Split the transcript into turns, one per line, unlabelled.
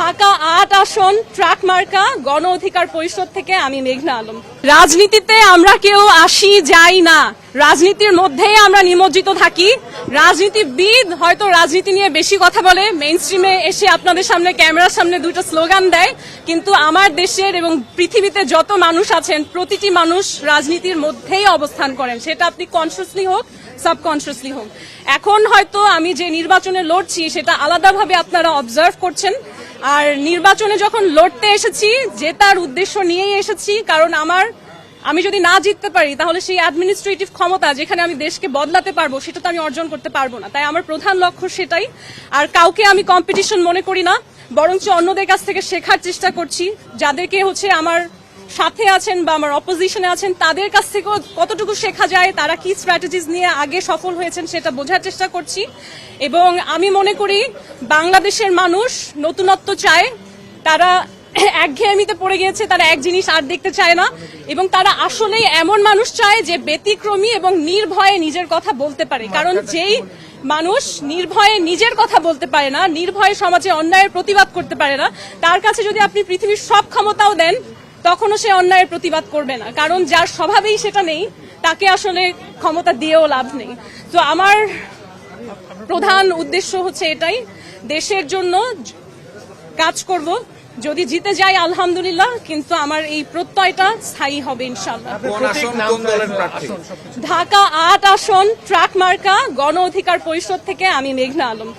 ঢাকা ৮ আসন ট্রাক মার্কা গণ অধিকার পরিষদ থেকে আমি মেঘনা আলম। রাজনীতিতে আমরা কেউ আসি যাই না, রাজনীতির মধ্যেই আমরা নিমজ্জিত থাকি। রাজনীতিবিদ হয়তো রাজনীতি নিয়ে বেশি কথা বলে, মেইন স্ট্রিমে এসে আপনাদের সামনে ক্যামেরার সামনে দুটো স্লোগান দেয়, কিন্তু আমার দেশের এবং পৃথিবীতে যত মানুষ আছেন প্রতিটি মানুষ রাজনীতির মধ্যেই অবস্থান করেন, সেটা আপনি কনসিয়াসলি হোক সাবকনসিয়াসলি হোক। এখন হয়তো আমি যে নির্বাচনে লড়ছি সেটা আলাদাভাবে আপনারা অবজার্ভ করছেন, আর নির্বাচনে যখন লড়তে এসেছি জেতার উদ্দেশ্য নিয়েই এসেছি, কারণ আমি যদি না জিততে পারি তাহলে সেই অ্যাডমিনিস্ট্রেটিভ ক্ষমতা যেখানে আমি দেশকে বদলাতে পারবো সেটা তো আমি অর্জন করতে পারবো না। তাই আমার প্রধান লক্ষ্য সেটাই। আর কাউকে আমি কম্পিটিশন মনে করি না, বরঞ্চ অন্যদের কাছ থেকে শেখার চেষ্টা করছি। যাদেরকে আমার সাথে আছেন বা আমার অপোজিশনে আছেন তাদের কাছ থেকেও কতটুকু শেখা যায়, তারা কি স্ট্র্যাটেজিস নিয়ে আগে সফল হয়েছেন সেটা বোঝার চেষ্টা করছি। এবং আমি মনে করি বাংলাদেশের মানুষ নতুনত্ব চায়, তারা একঘেয়েমিতে পড়ে গিয়েছে, তারা এক জিনিস আর দেখতে চায় না, এবং তারা আসলেই এমন মানুষ চায় যে ব্যতিক্রমী এবং নির্ভয়ে নিজের কথা বলতে পারে। কারণ যেই মানুষ নির্ভয়ে নিজের কথা বলতে পারে না, নির্ভয়ে সমাজে অন্যায়ের প্রতিবাদ করতে পারে না, তার কাছে যদি আপনি পৃথিবীর সব ক্ষমতাও দেন তখনও সে অন্যায়ের প্রতিবাদ করবে না, কারণ যার স্বভাবেই সেটা নেই তাকে আসলে ক্ষমতা দিয়েও লাভ নেই। তো আমার প্রধান উদ্দেশ্য হচ্ছে এটাই, দেশের জন্য কাজ করব। যদি জিতে যাই আলহামদুলিল্লাহ, কিন্তু আমার এই প্রত্যয়টা স্থায়ী হবে ইনশাআল্লাহ। ঢাকা ৮ আসন ট্রাক মার্কা গণ অধিকার পরিষদ থেকে আমি মেঘনা আলম।